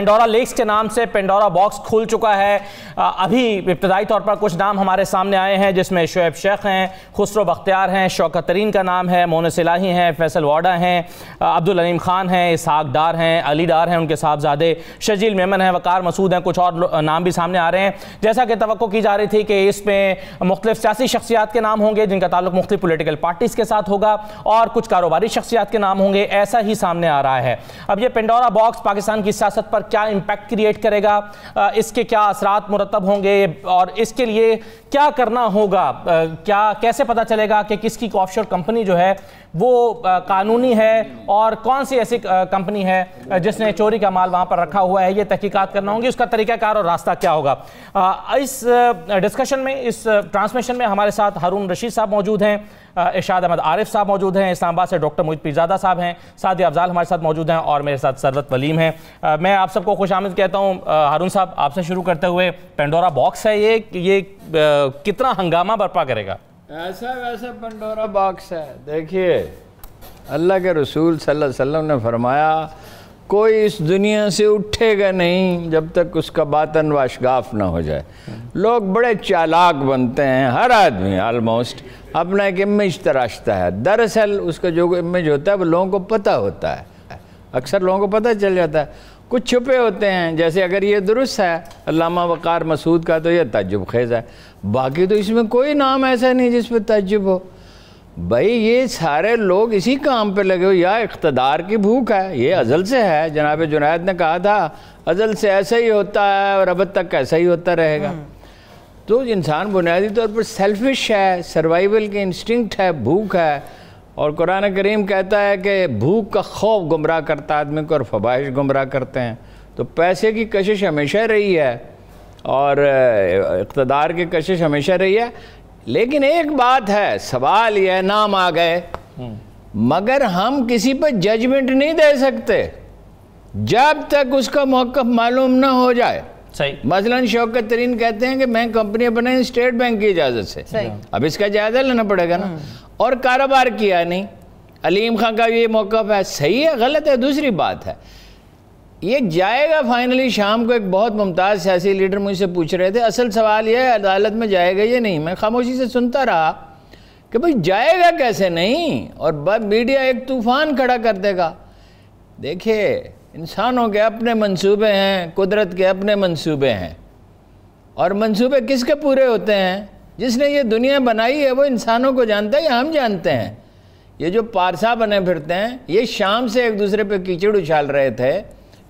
Pandora leaks کے نام سے پینڈورا باکس کھل چکا ہے۔ ابھی ابتدائی طور پر کچھ نام ہمارے سامنے آئے ہیں، جس میں شعیب شیخ ہیں، خسرو بختیار ہیں، شوکت ترین کا نام ہے، مونس الہی ہیں، فیصل واڈا ہیں، عبدالعلیم خان ہیں، اسحاق ڈار ہیں، علی ڈار ہیں، ان کے صاحبزادے شرجیل میمن ہیں، وقار مسعود ہیں، کچھ اور نام بھی سامنے آ رہے ہیں۔ جیسا کہ توقع کی جا رہی تھی کہ اس میں مختلف سیاسی شخصیات کے نام ہوں گے جن کا تعلق مختلف پولیٹیکل پارٹیز کے ساتھ ہوگا، اور کچھ کاروباری شخصیات کے نام ہوں گے، ایسا ہی سامنے آ رہا ہے۔ اب یہ پینڈورا باکس پاکستان کی سیاست پر کیا امپیکٹ کریٹ کرے گا، اس کے کیا اثرات مرتب ہوں گے، اور اس کے لیے کیا کرنا ہوگا، کیسے پتہ چلے گا کہ کس کی آف شور کمپنی جو ہے وہ قانونی ہے اور کون سی ایسی کمپنی ہے جس نے چوری کا مال وہاں پر رکھا ہوا ہے، یہ تحقیقات کرنا ہوں گی، اس کا طریقہ کار اور راستہ کیا ہوگا۔ اس ڈسکشن میں، اس ٹرانسمیشن میں ہمارے ساتھ ہارون رشید صاحب موجود ہیں، ارشاد احمد عارف صاحب موجود ہیں، اسلام آباد سے ڈاکٹر محیط پیرزادہ صاحب ہیں، سعدیہ افضال ہمارے ساتھ موجود ہیں، اور میرے ساتھ ثروت ولیم ہیں۔ میں آپ سب کو خوش آمد کہتا ہوں۔ ہارون صاحب، آپ سے شروع کرتے ہوئے، پینڈورا باکس ہے یہ کتنا ہنگامہ برپا کرے گا؟ ایسا ویسا پینڈورا باکس ہے۔ دیکھیے، اللہ کے رسول صلی اللہ علیہ وسلم نے فرمایا کوئی اس دنیا سے اٹھے گا نہیں جب تک اس کا باطن واشگاف نہ ہو جائے۔ لوگ بڑے چالاک بنتے ہیں، ہر آدمی آلموسٹ اپنا ایک امیج تراشتا ہے۔ دراصل اس کا جو امیج ہوتا ہے وہ لوگوں کو پتہ ہوتا ہے، اکثر لوگوں کو پتہ چل جاتا ہے، کچھ چھپے ہوتے ہیں۔ جیسے اگر یہ درست ہے علامہ وقار مسعود کا تو یہ تعجب خیز ہے، باقی تو اس میں کوئی نام ایسا نہیں جس پہ تعجب ہو۔ بھائی یہ سارے لوگ اسی کام پہ لگے ہو، یا اقتدار کی بھوک ہے، یہ ازل سے ہے۔ جناب جنید نے کہا تھا ازل سے ایسا ہی ہوتا ہے اور اب تک ایسا ہی ہوتا رہے گا۔ تو انسان بنیادی طور پر سیلفش ہے، سروائیول کے انسٹنکٹ ہے، بھوک ہے، اور قرآن کریم کہتا ہے کہ بھوک کا خوف گمراہ کرتا آدمی کو اور فواہش گمراہ کرتے ہیں۔ تو پیسے کی کشش ہمیشہ رہی ہے اور اقتدار کی کشش ہمیشہ رہی ہے، لیکن ایک بات ہے، سوال یہ ہے، نام آ گئے مگر ہم کسی پہ ججمنٹ نہیں دے سکتے جب تک اس کا موقف معلوم نہ ہو جائے۔ مثلاً شوکت ترین کہتے ہیں کہ میں کمپنی بنائیں اسٹیٹ بینک کی اجازت سے، اب اس کا جائزہ لینا پڑے گا نا، اور کاروبار کیا نہیں۔ علیم خان کا یہ موقف ہے، صحیح ہے غلط ہے دوسری بات ہے، یہ جائے گا فائنلی۔ شام کو ایک بہت ممتاز سیاسی لیڈر مجھ سے پوچھ رہے تھے اصل سوال یہ ہے عدالت میں جائے گا یہ نہیں، میں خاموشی سے سنتا رہا کہ بھئی جائے گا کیسے نہیں، اور میڈیا ایک طوفان کھڑا کر دے گا۔ دیکھیے انسانوں کے اپنے منصوبے ہیں، قدرت کے اپنے منصوبے ہیں، اور منصوبے کس کے پورے ہوتے ہیں؟ جس نے یہ دنیا بنائی ہے وہ انسانوں کو جانتا ہے یا ہم جانتے ہیں؟ یہ جو پارسا بنے پھرتے ہیں، یہ شام سے ایک دوسرے پہ کیچڑ اچھال رہے تھے،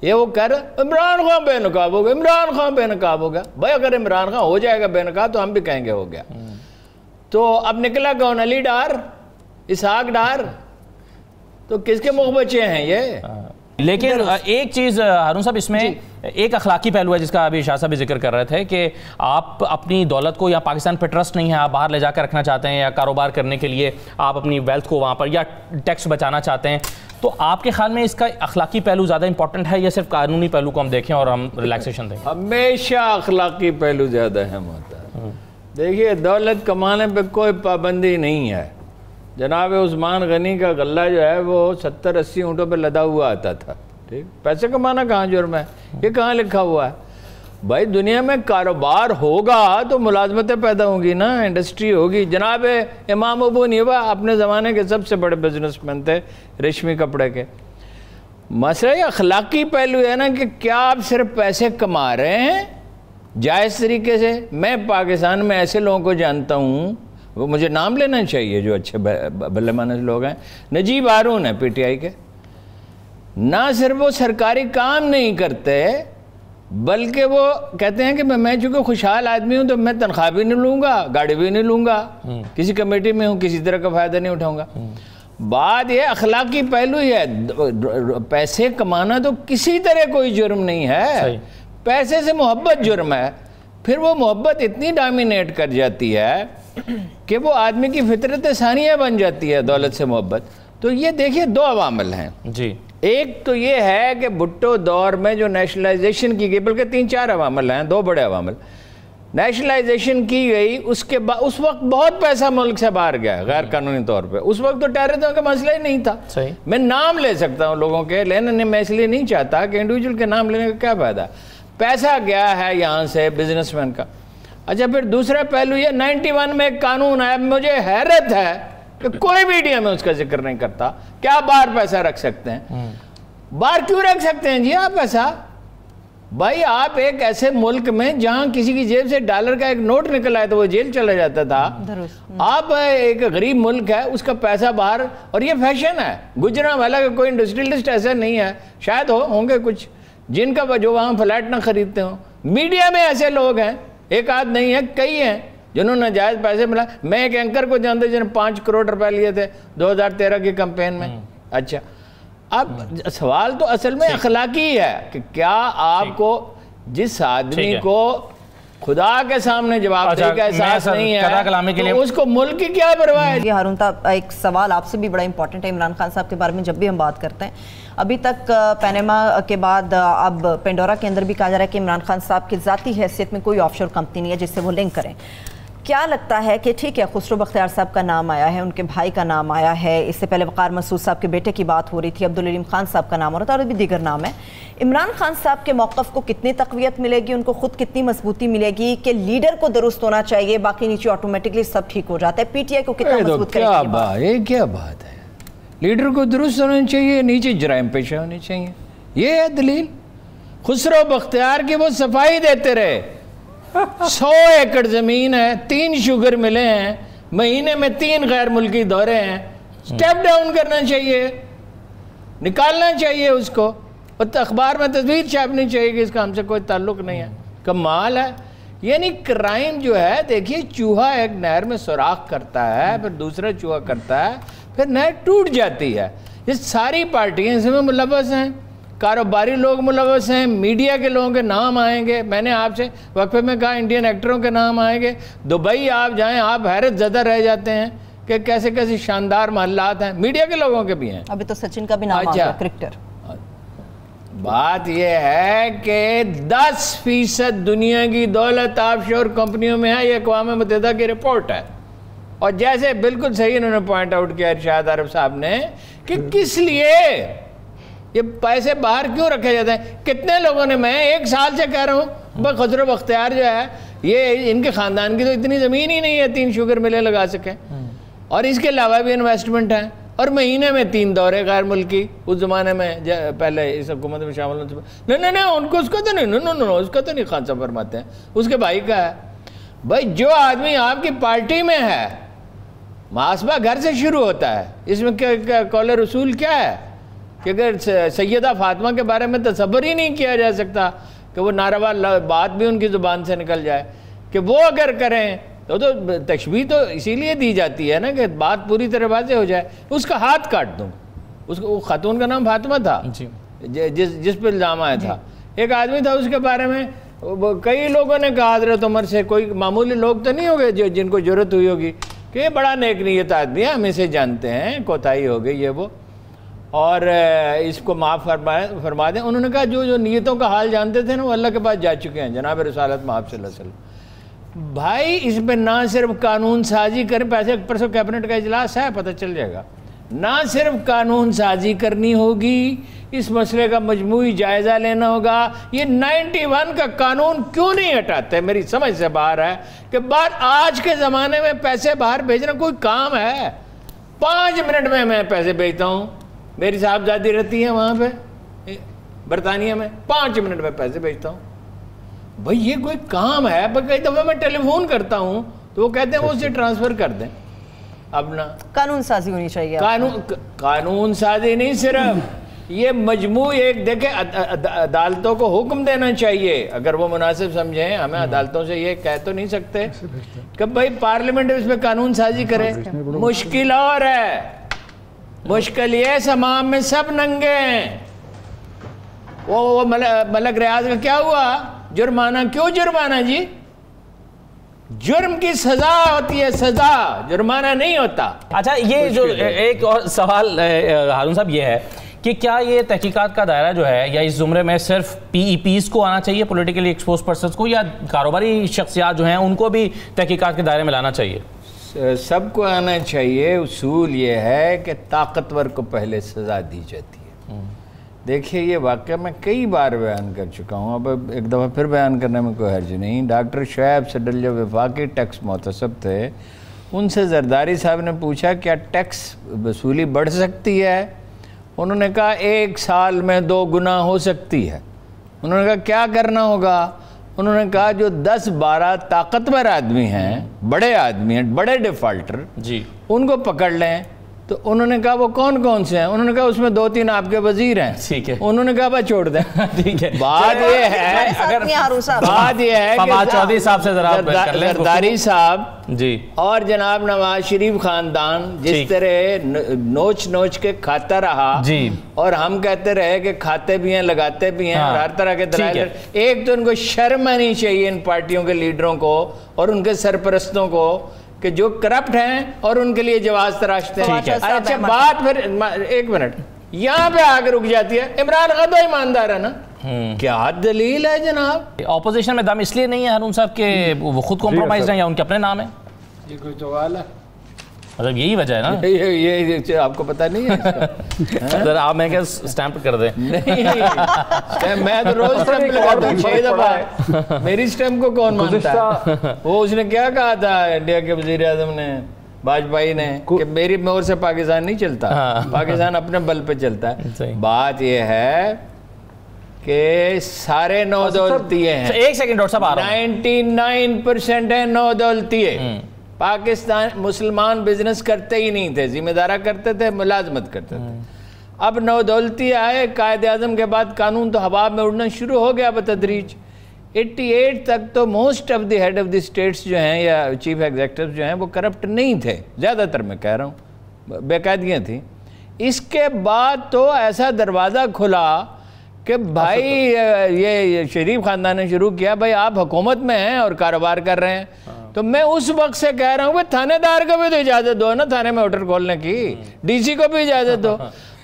یہ وہ عمران خان بے نقاب ہو گیا، عمران خان بے نقاب ہو گیا۔ بھائی اگر عمران خان ہو جائے گا بے نقاب تو ہم بھی کہیں گے ہو گیا۔ تو اب نکلا کون؟ علی ڈار، اسحاق ڈار، تو کس کے منہ بچے ہیں یہ؟ لیکن ایک چیز ہارون صاحب، اس میں ایک اخلاقی پہلو ہے جس کا ابھی شاہ صاحب بھی ذکر کر رہے تھے کہ آپ اپنی دولت کو یا پاکستان پہ ٹرسٹ نہیں ہے، آپ باہر لے جا کر رکھنا چاہتے ہیں، یا کاروبار کرنے کے لیے آپ اپنی ویلتھ کو وہاں پر یا ٹیکس بچانا چاہتے ہیں، تو آپ کے خیال میں اس کا اخلاقی پہلو زیادہ امپورٹنٹ ہے یا صرف قانونی پہلو کو ہم دیکھیں اور ہم ریلیکسیشن دیں؟ ہمیشہ اخلاقی پہلو زیادہ اہم ہوتا ہے۔ دیکھیے دولت کمانے پہ کوئی پابندی نہیں ہے۔ جناب عثمان غنی کا غلہ جو ہے وہ 70-80 اونٹوں پہ لدا ہوا آتا تھا، ٹھیک؟ پیسے کمانا کہاں جرم ہے؟ یہ کہاں لکھا ہوا ہے؟ بھائی دنیا میں کاروبار ہوگا تو ملازمتیں پیدا ہوں گی نا، انڈسٹری ہوگی۔ جناب امام ابو حنیفہ اپنے زمانے کے سب سے بڑے بزنس مین تھے ریشمی کپڑے کے۔ مسئلہ یہ اخلاقی پہلو ہے نا کہ کیا آپ صرف پیسے کما رہے ہیں جائز طریقے سے؟ میں پاکستان میں ایسے لوگوں کو جانتا ہوں، وہ مجھے نام لینا چاہیے جو اچھے بھلے مانس لوگ ہیں، نجیب ہارون ہے پی ٹی آئی کے، نہ صرف وہ سرکاری کام نہیں کرتے بلکہ وہ کہتے ہیں کہ میں چونکہ خوشحال آدمی ہوں تو میں تنخواہ بھی نہیں لوں گا، گاڑی بھی نہیں لوں گا، کسی کمیٹی میں ہوں کسی طرح کا فائدہ نہیں اٹھاؤں گا۔ بات یہ اخلاقی پہلو ہی ہے، پیسے کمانا تو کسی طرح کوئی جرم نہیں ہے، پیسے سے محبت جرم ہے۔ پھر وہ محبت اتنی ڈامینیٹ کر جاتی ہے کہ وہ آدمی کی فطرت ثانیہ بن جاتی ہے دولت سے محبت۔ تو یہ دیکھیے دو عوامل ہیں جی، ایک تو یہ ہے کہ بھٹو دور میں جو نیشنلائزیشن کی گئی، بلکہ 3-4 عوامل ہیں، دو بڑے عوامل۔ نیشنلائزیشن کی گئی، اس کے بعد اس وقت بہت پیسہ ملک سے باہر گیا غیر قانونی طور پہ. اس وقت تو ٹیررزم کا مسئلہ ہی نہیں تھا. میں نام لے سکتا ہوں لوگوں کے، لیکن میں اس لیے نہیں چاہتا کہ انڈیویجول کے نام لینے کا کیا فائدہ. پیسہ گیا ہے یہاں سے بزنس مین کا. اچھا پھر دوسرا پہلو یہ 91 میں ایک قانون آیا، مجھے حیرت ہے کہ کوئی میڈیا میں اس کا ذکر نہیں کرتا. کیا باہر پیسہ رکھ سکتے ہیں؟ باہر کیوں رکھ سکتے ہیں جی آپ پیسہ؟ بھائی آپ ایک ایسے ملک میں جہاں کسی کی جیب سے ڈالر کا ایک نوٹ نکل آیا تو وہ جیل چلا جاتا تھا. آپ ایک غریب ملک ہے، اس کا پیسہ باہر، اور یہ فیشن ہے. گجرانوالہ کا کوئی انڈسٹریلسٹ ایسا نہیں ہے، شاید ہوں گے کچھ جن کا جو وہاں فلیٹ نہ خریدتے ہوں. میڈیا میں ایسے لوگ ہیں، ایک آدھ نہیں ہے، کئی ہیں جنہوں نے ناجائز پیسے ملا. میں ایک اینکر کو جانتا جنہوں نے 5 کروڑ روپے لیے تھے 2013 کی کمپین میں. اچھا اب سوال تو اصل میں اخلاقی ہے کہ کیا آپ کو جس آدمی کو خدا کے سامنے جواب دے کا احساس نہیں ہے تو اس کو ملک کی کیا پرواہ ہے؟ ہارون صاحب ایک سوال آپ سے بھی بڑا امپورٹنٹ ہے. عمران خان صاحب کے بارے میں جب بھی ہم بات کرتے ہیں، ابھی تک پیناما کے بعد اب پینڈورا کے اندر بھی کہا جا رہا ہے کہ عمران خان صاحب کی ذاتی حیثیت میں کوئی آف شور کمپنی نہیں ہے جس سے وہ لنک کریں. کیا لگتا ہے کہ ٹھیک ہے خسرو بختیار صاحب کا نام آیا ہے، ان کے بھائی کا نام آیا ہے، اس سے پہلے وقار مسعود صاحب کے بیٹے کی بات ہو رہی تھی، عبدالعلیم خان صاحب کا نام ہو رہا تھا، اور بھی دیگر نام ہے. عمران خان صاحب کے موقف کو کتنی تقویت ملے گی، ان کو خود کتنی مضبوطی ملے گی کہ لیڈر کو درست ہونا چاہیے، باقی نیچے آٹومیٹکلی سب ٹھیک ہو جاتا ہے؟ پی ٹی آئی کو کتنا مضبوط کرے گی؟ یہ کیا بات ہے؟ لیڈر کو درست ہونا چاہیے، نیچے جرائم پیشہ ہونے چاہیے، یہ ہے دلیل. خسرو بختیار کی وہ صفائی دیتے رہے. 100 ایکڑ زمین ہے، 3 شوگر ملے ہیں، مہینے میں 3 غیر ملکی دورے ہیں. سٹیپ ڈاؤن کرنا چاہیے، نکالنا چاہیے اس کو، اور اخبار میں تصویر چھاپنی چاہیے کہ اس کا ہم سے کوئی تعلق نہیں ہے. کمال ہے. یعنی کرائم جو ہے، دیکھیے چوہا ایک نہر میں سوراخ کرتا ہے، پھر دوسرا چوہا کرتا ہے، پھر نہر ٹوٹ جاتی ہے. یہ ساری پارٹیاں اس میں ملوث ہیں، کاروباری لوگ ملوث ہیں، میڈیا کے لوگوں کے نام آئیں گے. میں نے آپ سے وقفے میں کہا انڈین ایکٹروں کے نام آئیں گے. دبئی آپ جائیں آپ حیرت زدہ رہ جاتے ہیں کہ کیسے کیسے شاندار محلات ہیں. میڈیا کے لوگوں کے بھی ہیں. ابھی تو سچن کا بھی نام آ گیا، کرکٹر. بات یہ ہے کہ 10% دنیا کی دولت آف شور کمپنیوں میں ہے. یہ اقوام متحدہ کی رپورٹ ہے. اور جیسے بالکل صحیح انہوں نے پوائنٹ آؤٹ کیا ارشاد عرب صاحب نے کہ کس لیے یہ پیسے باہر کیوں رکھے جاتے ہیں. کتنے لوگوں نے، میں 1 سال سے کہہ رہا ہوں خسرو بختیار جو ہے، یہ ان کے خاندان کی تو اتنی زمین ہی نہیں ہے 3 شوگر ملے لگا سکیں، اور اس کے علاوہ بھی انویسٹمنٹ ہیں، اور مہینے میں 3 دورے غیر ملکی. اس زمانے میں پہلے اس حکومت میں شامل ہونے سے نہیں ان کو اس کا تو نہیں، اس کا تو نہیں. خان صاحب فرماتے ہیں اس کے بھائی کا ہے. بھائی جو آدمی آپ کی پارٹی میں ہے، محاسبہ گھر سے شروع ہوتا ہے. اس میں قول رسول کیا ہے کہ اگر سیدہ فاطمہ کے بارے میں تصور ہی نہیں کیا جا سکتا کہ وہ ناروا بات بھی ان کی زبان سے نکل جائے، کہ وہ اگر کریں تو تشبیہ تو اسی لیے دی جاتی ہے نا کہ بات پوری طرح واضح ہو جائے. اس کا ہاتھ کاٹ دوں. اس کو خاتون کا نام فاطمہ تھا جس پہ الزام آیا تھا. ایک آدمی تھا اس کے بارے میں کئی لوگوں نے کہا حضرت عمر سے، کوئی معمولی لوگ تو نہیں ہوگے جن کو ضرورت ہوئی ہوگی کہ یہ بڑا نیک نیت آدمی ہے، ہم اسے جانتے ہیں، کوتاہی ہو گئی یہ وہ، اور اس کو معاف فرما دیں. انہوں نے کہا جو نیتوں کا حال جانتے تھے نا وہ اللہ کے پاس جا چکے ہیں، جناب رسالت مآب صلی اللہ علیہ وسلم. بھائی اس پہ نہ صرف قانون سازی کریں، پیسے پرسوں کیبنٹ کا اجلاس ہے پتہ چل جائے گا، نہ صرف قانون سازی کرنی ہوگی، اس مسئلے کا مجموعی جائزہ لینا ہوگا. یہ 91 کا قانون کیوں نہیں ہٹاتے؟ میری سمجھ سے باہر ہے کہ آج کے زمانے میں پیسے باہر بھیجنا کوئی کام ہے؟ 5 منٹ میں پیسے بھیجتا ہوں. میری صاحبزادی رہتی ہے وہاں پہ برطانیہ میں، 5 منٹ میں پیسے بھیجتا ہوں. بھئی یہ کوئی کام ہے؟ کئی دفعہ میں ٹیلی فون کرتا ہوں تو وہ کہتے ہیں وہ اسے ٹرانسفر کر دیں. اب نا قانون سازی ہونی چاہیے. قانون سازی نہیں، صرف یہ مجموعی ایک دیکھیں عدالتوں کو حکم دینا چاہیے اگر وہ مناسب سمجھیں. ہمیں عدالتوں سے یہ کہہ تو نہیں سکتے کہ بھئی پارلیمنٹ اس پہ قانون سازی کرے. مشکل اور ہے، مشکل یہ سمام میں سب ننگے ہیں. وہ ملک ریاض کا کیا ہوا؟ جرمانہ. کیوں جرمانہ جی؟ جرم کی سزا ہوتی ہے، سزا، جرمانہ نہیں ہوتا. اچھا یہ جو ایک اور سوال ہارون صاحب یہ ہے کہ کیا یہ تحقیقات کا دائرہ جو ہے یا اس زمرے میں صرف پی ای پیز کو آنا چاہیے، پولیٹیکلی ایکسپوز پرسنز کو، یا کاروباری شخصیات جو ہیں ان کو بھی تحقیقات کے دائرے میں لانا چاہیے؟ سب کو آنا چاہیے. اصول یہ ہے کہ طاقتور کو پہلے سزا دی جاتی ہے. دیکھیے یہ واقعہ میں کئی بار بیان کر چکا ہوں، اب ایک دفعہ پھر بیان کرنے میں کوئی حرج نہیں. ڈاکٹر شعیب صدر جو وفاقی ٹیکس محتسب تھے، ان سے زرداری صاحب نے پوچھا کیا ٹیکس وصولی بڑھ سکتی ہے؟ انہوں نے کہا 1 سال میں 2 گنا ہو سکتی ہے. انہوں نے کہا کیا کرنا ہوگا؟ انہوں نے کہا جو 10-12 طاقتور آدمی ہیں، بڑے آدمی ہیں، بڑے ڈیفالٹر، ان کو پکڑ لیں. تو انہوں نے کہا وہ کون کون سے ہیں؟ انہوں نے کہا اس میں 2-3 آپ کے وزیر ہیں. ٹھیک ہے. انہوں نے کہا بس چھوڑ دیں. ٹھیک ہے. بات یہ ہے فواد چودھری صاحب سے ذرا کر لیں. زرداری صاحب جی اور جناب نواز شریف خاندان جس طرح نوچ نوچ کے کھاتا رہا، جی، اور ہم کہتے رہے کہ کھاتے بھی ہیں لگاتے بھی ہیں اور ہر طرح کے دلائل. ایک تو ان کو شرم آنی چاہیے ان پارٹیوں کے لیڈروں کو اور ان کے سرپرستوں کو کہ جو کرپٹ ہیں اور ان کے لیے جواز تراشتے ہیں. اچھا بات پھر 1 منٹ یہاں پہ آ کے رک جاتی ہے. عمران خان تو ایماندار ہے نا، کیا دلیل ہے جناب؟ اپوزیشن میں دم اس لیے نہیں ہے ہارون صاحب کہ وہ خود کمپرومائز ہیں یا ان کے اپنے نام ہیں؟ یہ کوئی سوال ہے؟ مطلب یہی وجہ ہے نا؟ یہ آپ کو پتہ نہیں ہے؟ ذرا آپ میں کیا سٹیمپ کر دیں. نہیں میں تو روز سٹیمپ لگاتا ہوں 6 دفعہ. میری سٹیمپ کو کون مانتا ہے؟ وہ اس نے کیا کہا تھا انڈیا کے وزیر اعظم نے، واجپئی نے، کہ میری مور سے پاکستان نہیں چلتا، پاکستان اپنے بل پہ چلتا ہے. بات یہ ہے کہ سارے نو دولتیے ہیں. 1 سیکنڈ ڈاکٹر صاحب آ رہا ہوں. 99% ہیں نو دولتیے. پاکستان مسلمان بزنس کرتے ہی نہیں تھے، ذمہ دارہ کرتے تھے، ملازمت کرتے تھے. اب نو دولتی آئے، قائد اعظم کے بعد قانون تو ہوا میں اڑنا شروع ہو گیا بتدریج. 88 تک تو most of the head of the states جو ہیں یا چیف ایگزیکٹو جو ہیں وہ کرپٹ نہیں تھے، زیادہ تر میں کہہ رہا ہوں، بے قاعدگیاں تھیں. اس کے بعد تو ایسا دروازہ کھلا کہ بھائی یہ شریف خاندان نے شروع کیا، بھائی آپ حکومت میں ہیں اور کاروبار کر رہے ہیں. تو میں اس وقت سے کہہ رہا ہوں کہ تھانے دار کو بھی تو اجازت دو نا تھانے میں ہوٹل کھولنے کی، ڈی سی کو بھی اجازت دو.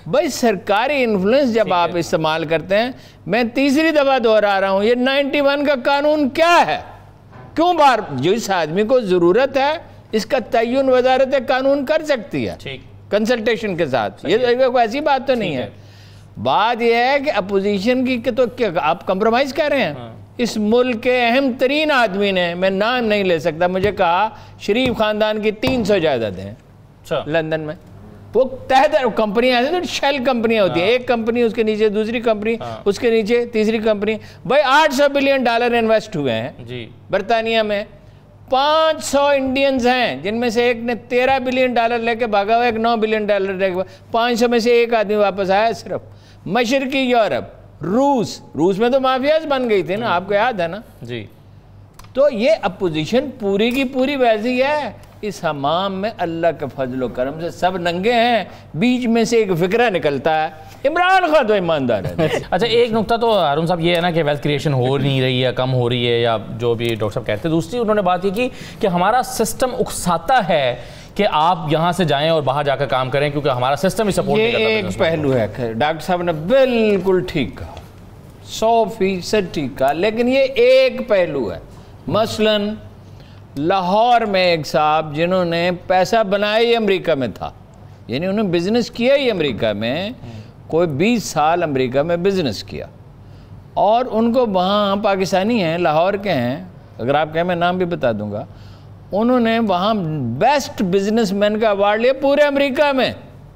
بھائی سرکاری انفلوئنس جب آپ استعمال کرتے ہیں، میں تیسری دفعہ دہرا رہا ہوں، یہ 91 کا قانون کیا ہے؟ کیوں بار جس آدمی کو ضرورت ہے اس کا تعین وزارت قانون کر سکتی ہے کنسلٹیشن کے ساتھ. یہ کوئی ایسی بات تو نہیں ہے. بات یہ ہے کہ اپوزیشن کی تو آپ کمپرومائز کر رہے ہیں. اس ملک کے اہم ترین آدمی نے، میں نام نہیں لے سکتا، مجھے کہا شریف خاندان کی 300 جائیدادیں ہیں لندن میں. وہ تحت کمپنیاں ہیں، شیل کمپنیاں ہوتی ہیں، ایک کمپنی اس کے نیچے دوسری کمپنی اس کے نیچے تیسری کمپنی. بھائی $800 بلین انویسٹ ہوئے ہیں برطانیہ میں. 500 انڈینز ہیں جن میں سے ایک نے $13 بلین لے کے بھاگا ہوا، ایک $9 بلین لے کے. 500 میں سے ایک آدمی واپس آیا صرف. مشرقی یورپ، روس میں تو مافیاز بن گئی تھی نا، آپ کو یاد ہے نا جی. تو یہ اپوزیشن پوری کی پوری ویسی ہے. اس حمام میں اللہ کے فضل و کرم سے سب ننگے ہیں، بیچ میں سے ایک فکرہ نکلتا ہے. عمران خان تو ایماندار ہے. اچھا ایک نقطہ تو ہارون صاحب یہ ہے نا کہ ویلتھ کریشن ہو نہیں رہی ہے، کم ہو رہی ہے یا جو بھی ڈاکٹر صاحب کہتے ہیں. دوسری انہوں نے بات یہ کی کہ ہمارا سسٹم اکساتا ہے کہ آپ یہاں سے جائیں اور باہر جا کر کام کریں کیونکہ ہمارا سسٹم ہی سپورٹ نہیں کرتا. یہ ایک پہلو ہے، ڈاکٹر صاحب نے بالکل ٹھیک کہا، 100% ٹھیک کہا. لیکن یہ ایک پہلو ہے. مثلاً لاہور میں ایک صاحب جنہوں نے پیسہ بنایا ہی امریکہ میں تھا، یعنی انہوں نے بزنس کیا ہی امریکہ میں، کوئی 20 سال امریکہ میں بزنس کیا، اور ان کو وہاں پاکستانی ہیں، لاہور کے ہیں، اگر آپ کہیں میں نام بھی بتا دوں گا. انہوں نے وہاں بیسٹ بزنس مین کا ایوارڈ لیا پورے امریکہ میں.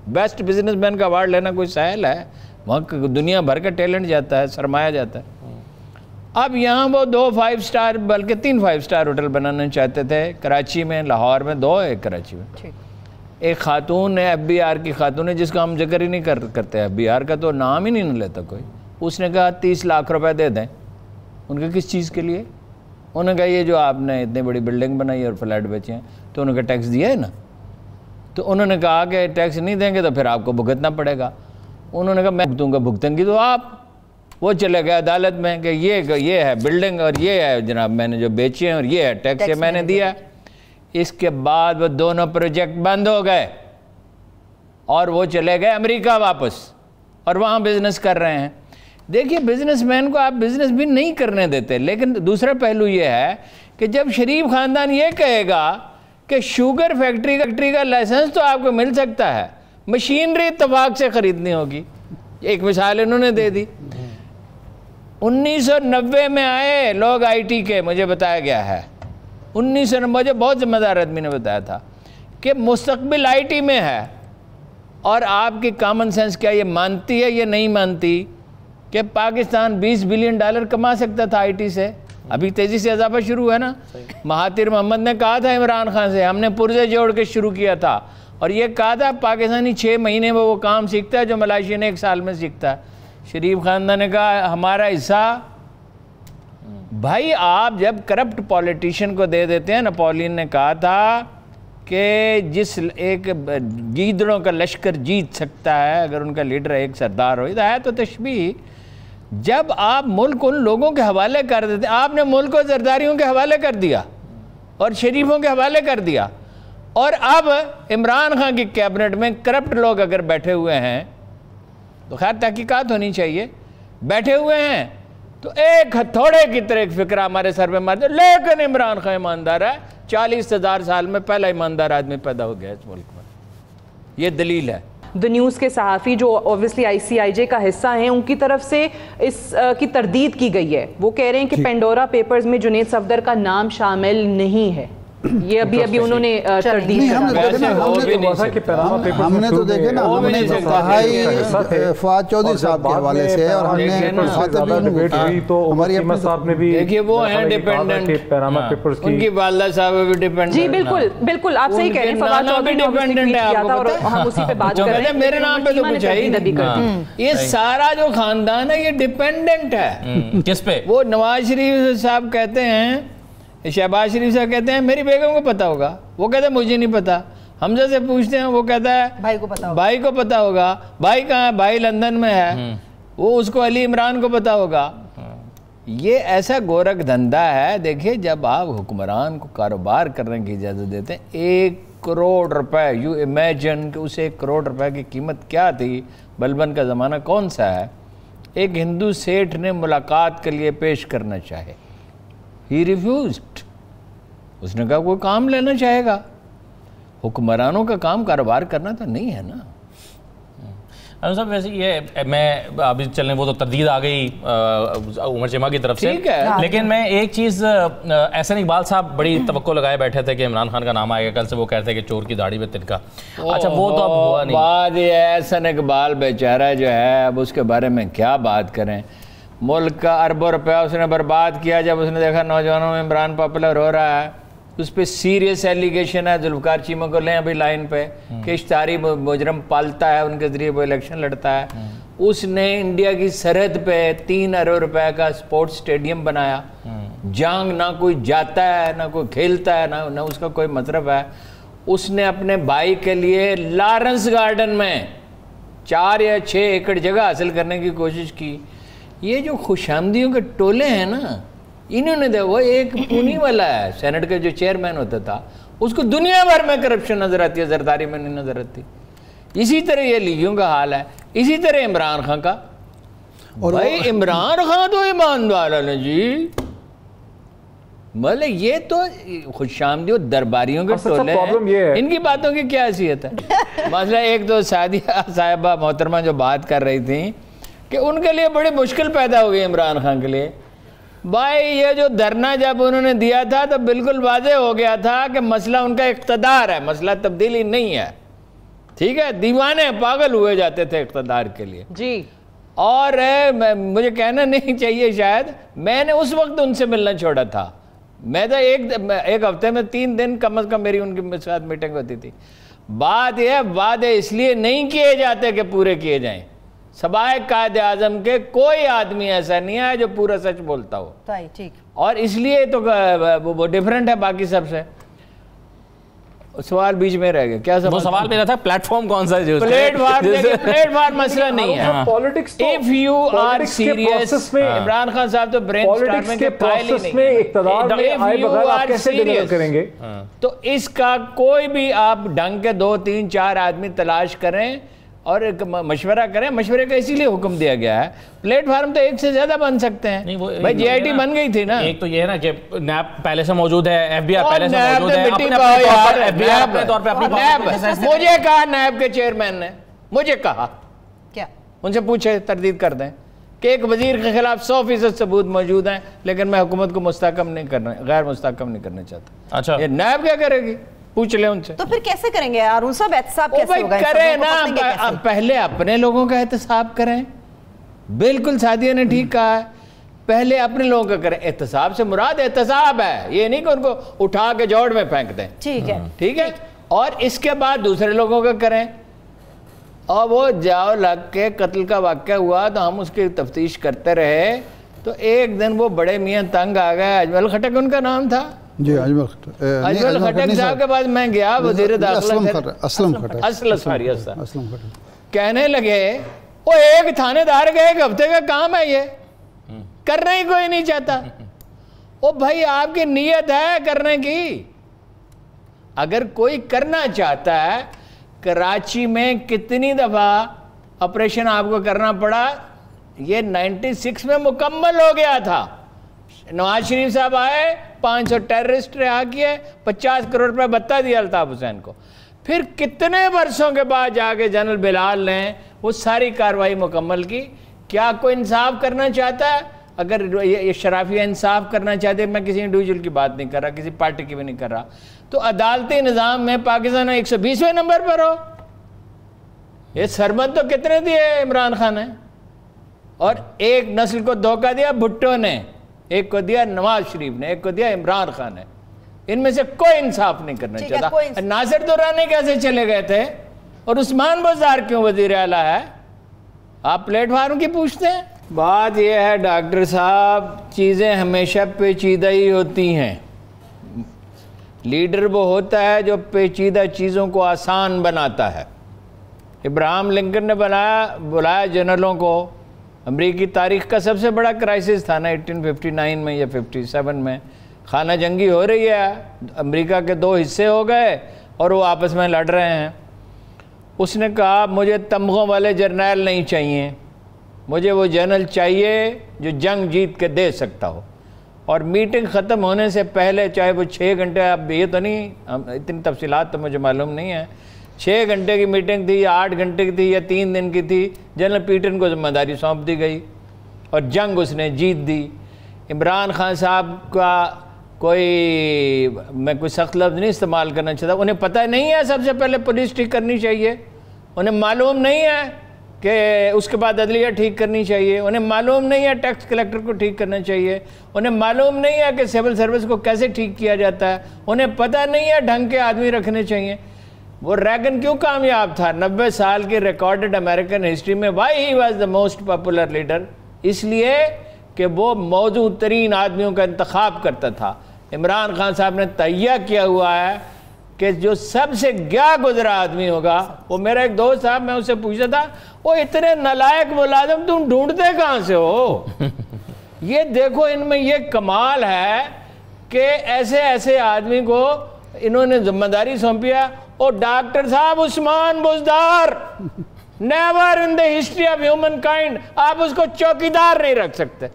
بیسٹ بزنس مین کا ایوارڈ لینا کوئی سہل ہے؟ وہاں دنیا بھر کا ٹیلنٹ جاتا ہے، سرمایہ جاتا ہے. اب یہاں وہ 2 5 سٹار بلکہ 3 5 سٹار ہوٹل بنانا چاہتے تھے، کراچی میں، لاہور میں 2، ایک کراچی میں. ایک خاتون ہے، FBI کی خاتون ہے، جس کا ہم ذکر ہی نہیں کرتے، FBI کا تو نام ہی نہیں لیتا کوئی. اس نے کہا 30 لاکھ روپے دے دیں. ان کے کس چیز کے لیے؟ انہوں نے کہا یہ جو آپ نے اتنی بڑی بلڈنگ بنائی اور فلیٹ بیچے ہیں تو انہوں نے کہا ٹیکس دیا ہے نا. تو انہوں نے کہا کہ ٹیکس نہیں دیں گے تو پھر آپ کو بھگتنا پڑے گا. انہوں نے کہا میں بھگتوں گا، بھگتیں گی تو آپ. وہ چلے گئے عدالت میں کہ یہ ہے بلڈنگ اور یہ ہے جناب میں نے جو بیچے ہیں اور یہ ہے ٹیکس میں نے دیا. اس کے بعد وہ دونوں پروجیکٹ بند ہو گئے اور وہ چلے گئے امریکہ واپس. اور وہاں بزنس کر رہے ہیں. دیکھیے بزنس مین کو آپ بزنس بھی نہیں کرنے دیتے. لیکن دوسرا پہلو یہ ہے کہ جب شریف خاندان یہ کہے گا کہ شوگر فیکٹری کا لائسنس تو آپ کو مل سکتا ہے, مشینری اتفاق سے خریدنی ہوگی. ایک مثال انہوں نے دے دی. 1990 میں آئے لوگ آئی ٹی کے, مجھے بتایا گیا ہے 1990, مجھے بہت ذمہ دار آدمی نے بتایا تھا کہ مستقبل آئی ٹی میں ہے. اور آپ کی کامن سینس کیا یہ مانتی ہے, یہ نہیں مانتی کہ پاکستان $20 بلین کما سکتا تھا آئی ٹی سے؟ ابھی تیزی سے اضافہ شروع ہے نا. مہاتیر محمد نے کہا تھا عمران خان سے, ہم نے پرزے جوڑ کے شروع کیا تھا, اور یہ کہا تھا پاکستانی 6 مہینے میں وہ کام سیکھتا ہے جو ملائیشین 1 سال میں سیکھتا ہے. شریف خاندان نے کہا ہمارا حصہ. بھائی آپ جب کرپٹ پولیٹیشین کو دے دیتے ہیں, نپولین نے کہا تھا کہ جس ایک گیدڑوں کا لشکر جیت سکتا ہے اگر ان کا لیڈر ایک سردار ہو. ہے تو تشبیہ. جب آپ ملک ان لوگوں کے حوالے کر دیتے, آپ نے ملک کو زرداریوں کے حوالے کر دیا اور شریفوں کے حوالے کر دیا, اور اب عمران خان کی کیبنٹ میں کرپٹ لوگ اگر بیٹھے ہوئے ہیں تو خیر تحقیقات ہونی چاہیے, بیٹھے ہوئے ہیں تو ایک ہتھوڑے کی طرح ایک فکرہ ہمارے سر پہ مار دے. لیکن عمران خان ایماندار ہے, 40,000 سال میں پہلا ایماندار آدمی پیدا ہو گیا اس ملک میں. یہ دلیل ہے. دی نیوز کے صحافی جو اوبویسلی ICIJ کا حصہ ہیں, ان کی طرف سے اس کی تردید کی گئی ہے. وہ کہہ رہے ہیں کہ پینڈورا پیپرز میں جنید صفدر کا نام شامل نہیں ہے. یہ ابھی انہوں نے تردید کر. ہم نے تو دیکھے نا, ہم نے کہا ہی فواد چودھری صاحب کے حوالے سے, اور ہم نے ہماری اپنی صاحب نے بھی دیکھیے وہ ہیں ڈیپینڈنٹ, ان کی والدہ صاحب بھی ڈیپینڈنٹ. جی بالکل آپ صحیح کہہ رہے ہیں. فواد چودھری نے ڈیپینڈنٹ ہے اور ہم اسی پہ بات کر رہے ہیں. میرے نام پہ تو کچھ ہے ہی. یہ سارا جو خاندان ہے یہ ڈیپینڈنٹ ہے. کس پہ؟ وہ نواز شریف صاحب کہتے ہیں, شہباز شریف صاحب کہتے ہیں میری بیگم کو پتا ہوگا, وہ کہتے ہیں مجھے نہیں پتا. حمزہ سے پوچھتے ہیں, وہ کہتا ہے بھائی کو پتا ہوگا. بھائی کہاں ہے؟ بھائی لندن میں ہے, وہ اس کو علی عمران کو پتا ہوگا. یہ ایسا گورکھ دھندا ہے. دیکھیں جب آپ حکمران کو کاروبار کرنے کی اجازت دیتے ہیں, 1 کروڑ روپے, یو امیجن کہ اسے 1 کروڑ روپے کی قیمت کیا تھی, بلبن کا زمانہ کون سا ہے. ایک ہندو سیٹھ نے ملاقات کے لیے پیش کرنا چاہے, ہی ریفیوزڈ. اس نے کہا کوئی کام لینا چاہے گا. حکمرانوں کا کام کاروبار کرنا تو نہیں ہے نا. صاحب ویسے یہ میں ابھی چلنے, وہ تو تردید آ گئی عمر چیمہ کی طرف سے, لیکن میں ایک چیز, احسن اقبال صاحب بڑی توقع لگائے بیٹھے تھے کہ عمران خان کا نام آئے گا. کل سے وہ کہتے ہیں کہ چور کی داڑھی میں تنکا. اچھا وہ تو اب ہوا نہیں. بات یہ ہے احسن اقبال بیچارہ جو ہے, اب اس کے بارے میں کیا بات کریں. ملک کا اربوں روپیہ اس نے برباد کیا. جب اس نے دیکھا نوجوانوں میں عمران پاپولر ہو رہا ہے, اس پہ سیریس ایلیگیشن ہے. ذوالفقار چیمہ کو لیں ابھی لائن پہ کہ اشتہاری مجرم پالتا ہے, ان کے ذریعے وہ الیکشن لڑتا ہے. اس نے انڈیا کی سرحد پہ 3 ارب روپے کا سپورٹس اسٹیڈیم بنایا. جانگ نہ کوئی جاتا ہے نہ کوئی کھیلتا ہے, نہ اس کا کوئی مطلب ہے. اس نے اپنے بھائی کے لیے لارنس گارڈن میں 4 یا 6 ایکڑ جگہ حاصل کرنے کی کوشش کی. یہ جو خوش آمدیوں کے ٹولے ہیں نا, انہوں نے وہ ایک پونی والا ہے سینٹ کا جو چیئرمین ہوتا تھا, اس کو دنیا بھر میں کرپشن نظر آتی ہے, زرداری میں نہیں نظر آتی. اسی طرح یہ لیگیوں کا حال ہے, اسی طرح عمران خان کا. بھائی عمران خان تو ایماندار ہے جی, مطلب یہ تو خوش آمدیوں درباریوں کے ٹولے ہیں, ان کی باتوں کی کیا حیثیت ہے. مسئلہ ایک تو سعدیہ صاحبہ محترمہ جو بات کر رہی تھیں کہ ان کے لیے بڑی مشکل پیدا ہو گئی عمران خان کے لیے. بھائی یہ جو دھرنا جب انہوں نے دیا تھا تو بالکل واضح ہو گیا تھا کہ مسئلہ ان کا اقتدار ہے, مسئلہ تبدیلی نہیں ہے. ٹھیک ہے, دیوانے پاگل ہوئے جاتے تھے اقتدار کے لیے جی. اور مجھے کہنا نہیں چاہیے شاید, میں نے اس وقت ان سے ملنا چھوڑا تھا. میں تو ایک ہفتے میں 3 دن کم از کم میری ان کے ساتھ میٹنگ ہوتی تھی. بات یہ وعدے اس لیے نہیں کیے جاتے کہ پورے کیے جائیں. سوائے قائد اعظم کے کوئی آدمی ایسا نہیں ہے جو پورا سچ بولتا ہو, اور اس لیے تو وہ ڈیفرنٹ ہے باقی سب سے. سوال بیچ میں رہ گیا, کیا وہ سوال میرا تھا پلیٹ فارم کون سا ہے. پلیٹ فارم مسئلہ نہیں ہے. If you are serious, Imran Khan صاحب تو برین اسٹارمنگ کے قائل ہی نہیں ہے. تو اس کا کوئی بھی آپ ڈھنگ کے 2 3 4 آدمی تلاش کریں, اور مشورہ کریں. مشورے کا اسی لیے حکم دیا گیا ہے. پلیٹ فارم تو ایک سے زیادہ بن سکتے ہیں بھائی. جی آئی ٹی بن گئی تھی نا. ایک تو یہ ہے نا کہ نیب پہلے سے موجود ہے, ایف بی آئی پہلے سے موجود ہے. مجھے کہا نیب کے چیئرمین نے, مجھے کہا کیا, ان سے پوچھے تردید کر دیں کہ ایک وزیر کے خلاف 100% ثبوت موجود ہیں, لیکن میں حکومت کو مستحکم نہیں کرنا, غیر مستحکم نہیں کرنا چاہتا. اچھا, یہ نیب کیا کرے گی؟ پوچھ لیں ان سے. تو پھر کیسے کریں گے ہارون صاحب احتساب کیسے ہوگا؟ کریں نا, پہلے اپنے لوگوں کا احتساب کریں. بالکل سعدیہ نے ٹھیک کہا ہے, پہلے اپنے لوگوں کا کریں. احتساب سے مراد احتساب ہے, یہ نہیں کہ ان کو اٹھا کے جوڑ میں پھینک دیں. ٹھیک ہے, ٹھیک ہے. اور اس کے بعد دوسرے لوگوں کا کریں. اور وہ جاؤ لگ کے قتل کا واقعہ ہوا تو ہم اس کی تفتیش کرتے رہے, تو ایک دن وہ بڑے میاں تنگ آ گئے. اجمل خٹک ان کا نام تھا. جی اجمل خٹک صاحب کے پاس میں گیا, وزیر داخلہ اسلم کہنے لگے وہ ایک تھانے دار کا ایک ہفتے کا کام ہے, یہ کرنا ہی کوئی نہیں چاہتا. وہ بھائی آپ کی نیت ہے کرنے کی. اگر کوئی کرنا چاہتا ہے, کراچی میں کتنی دفعہ آپریشن آپ کو کرنا پڑا, یہ 96 میں مکمل ہو گیا تھا. نواز شریف صاحب آئے, 500 ٹیررسٹ رہا کیے, 50 کروڑ روپے بتا دیا الطاف حسین کو. پھر کتنے برسوں کے بعد جا کے جنرل بلال نے وہ ساری کارروائی مکمل کی. کیا کوئی انصاف کرنا چاہتا ہے؟ اگر یہ شرافیہ انصاف کرنا چاہتے, میں کسی انڈیویجول کی بات نہیں کر رہا, کسی پارٹی کی بھی نہیں کر رہا, تو عدالتی نظام میں پاکستان 120ویں نمبر پر ہو. یہ سرمد تو کتنے دیے عمران خان نے, اور ایک نسل کو دھوکہ دیا بھٹو نے, ایک کو دیا نواز شریف نے, ایک کو دیا عمران خان نے. ان میں سے کوئی انصاف نہیں کرنا چاہتا. ناصر درانی کیسے چلے گئے تھے, اور عثمان بزدار کیوں وزیر اعلیٰ ہے؟ آپ پلیٹ فارم کی پوچھتے ہیں. بات یہ ہے ڈاکٹر صاحب, چیزیں ہمیشہ پیچیدہ ہی ہوتی ہیں. لیڈر وہ ہوتا ہے جو پیچیدہ چیزوں کو آسان بناتا ہے. ابراہم لنکن نے بلایا جنرلوں کو. امریکی تاریخ کا سب سے بڑا کرائسس تھا نا 1859 میں یا 57 میں. خانہ جنگی ہو رہی ہے, امریکہ کے 2 حصے ہو گئے اور وہ آپس میں لڑ رہے ہیں. اس نے کہا مجھے تمغوں والے جرنیل نہیں چاہیے, مجھے وہ جنرل چاہیے جو جنگ جیت کے دے سکتا ہو. اور میٹنگ ختم ہونے سے پہلے, چاہے وہ 6 گھنٹے, اب یہ تو نہیں, اتنی تفصیلات تو مجھے معلوم نہیں ہے, 6 گھنٹے کی میٹنگ تھی یا 8 گھنٹے کی تھی یا 3 دن کی تھی, جنرل پیٹن کو ذمہ داری سونپ دی گئی اور جنگ اس نے جیت دی. عمران خان صاحب کا میں کوئی سخت لفظ نہیں استعمال کرنا چاہتا, انہیں پتہ نہیں ہے سب سے پہلے پولیس ٹھیک کرنی چاہیے, انہیں معلوم نہیں ہے کہ اس کے بعد عدلیہ ٹھیک کرنی چاہیے, انہیں معلوم نہیں ہے ٹیکس کلیکٹر کو ٹھیک کرنا چاہیے, انہیں معلوم نہیں ہے کہ سول سروس کو کیسے ٹھیک کیا جاتا ہے, انہیں پتہ نہیں ہے ڈھنگ کے آدمی رکھنے چاہیے. وہ ریگن کیوں کامیاب تھا 90 سال کی ریکارڈڈ امریکن ہسٹری میں؟ Why he was the most popular leader, اس لیے کہ وہ موضوع ترین آدمیوں کا انتخاب کرتا تھا. عمران خان صاحب نے تہیہ کیا ہوا ہے کہ جو سب سے گیا گزرا آدمی ہوگا وہ میرا ایک دوست صاحب, میں اسے پوچھا تھا وہ اتنے نالائق ملازم تم ڈھونڈتے کہاں سے ہو؟ یہ دیکھو ان میں یہ کمال ہے کہ ایسے آدمی کو انہوں نے ذمہ داری سونپیا. اور ڈاکٹر صاحب Usman Buzdar, never in the history of humankind آپ اس کو چوکیدار نہیں رکھ سکتے.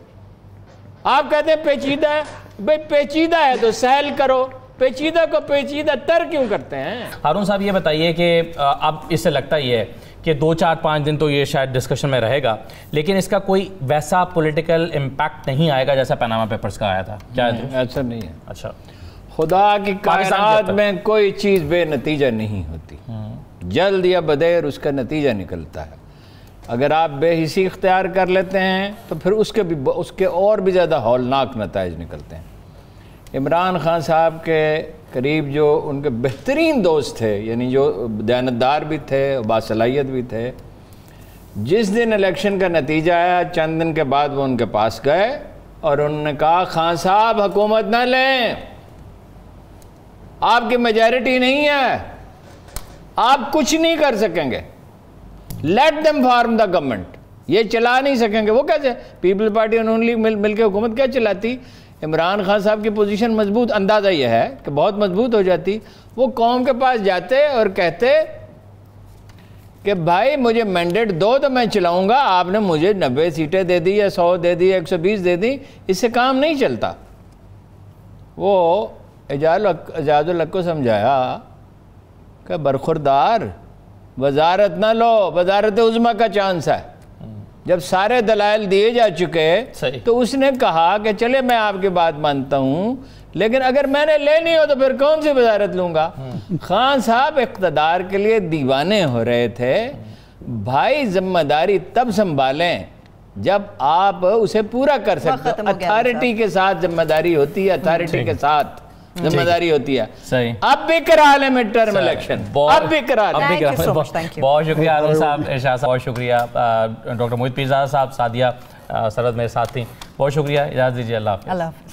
آپ کہتے ہیں پیچیدہ ہے, بھئی پیچیدہ ہے تو سہل کرو, پیچیدہ کو پیچیدہ تر کیوں کرتے ہیں؟ ہارون صاحب یہ بتائیے کہ اب اس سے لگتا ہی ہے کہ 2-4-5 دن تو یہ شاید ڈسکشن میں رہے گا, لیکن اس کا کوئی ویسا پولیٹیکل امپیکٹ نہیں آئے گا جیسا پیناما پیپرز کا آیا تھا, کیا ایسا نہیں ہے. اچھا, خدا کی کائنات میں کوئی چیز بے نتیجہ نہیں ہوتی, جلد یا بدیر اس کا نتیجہ نکلتا ہے. اگر آپ بے حسی اختیار کر لیتے ہیں تو پھر اس کے اور بھی زیادہ ہولناک نتائج نکلتے ہیں. عمران خان صاحب کے قریب جو ان کے بہترین دوست تھے, یعنی جو دیانتدار بھی تھے, باصلاحیت بھی تھے, جس دن الیکشن کا نتیجہ آیا چند دن کے بعد وہ ان کے پاس گئے اور انہوں نے کہا خان صاحب حکومت نہ لیں, آپ کی میجارٹی نہیں ہے, آپ کچھ نہیں کر سکیں گے, let them form the government, یہ چلا نہیں سکیں گے. وہ کیسے پیپل پارٹی انہوں مل کے حکومت کیا چلاتی؟ عمران خان صاحب کی پوزیشن مضبوط, اندازہ یہ ہے کہ بہت مضبوط ہو جاتی. وہ قوم کے پاس جاتے اور کہتے کہ بھائی مجھے مینڈیٹ دو تو میں چلاؤں گا، آپ نے مجھے 90 سیٹیں دے دی یا 100 دے دی 120 دے دی، اس سے کام نہیں چلتا۔ وہ اعجاز الحق کو سمجھایا کہ برخوردار وزارت نہ لو، وزارت عظمیٰ کا چانس ہے۔ جب سارے دلائل دیے جا چکے تو اس نے کہا کہ چلے میں آپ کی بات مانتا ہوں، لیکن اگر میں نے لینی ہو تو پھر کون سی وزارت لوں گا؟ خان صاحب اقتدار کے لیے دیوانے ہو رہے تھے۔ بھائی ذمہ داری تب سنبھالیں جب آپ اسے پورا کر سکتے ہو۔ اتھارٹی کے ساتھ ذمہ داری ہوتی ہے، اتھارٹی کے ساتھ ذمہ داری ہوتی ہے۔ اب بھی کرا لیں مڈ ٹرم الیکشن، اب بھی کرا لیں۔ بہت شکریہ عالم صاحب، ارشاد صاحب بہت شکریہ، ڈاکٹر محیط پیرزادہ صاحب، سعدیہ سرد میرے ساتھ تھیں، بہت شکریہ، اجازت دیجیے، اللہ حافظ۔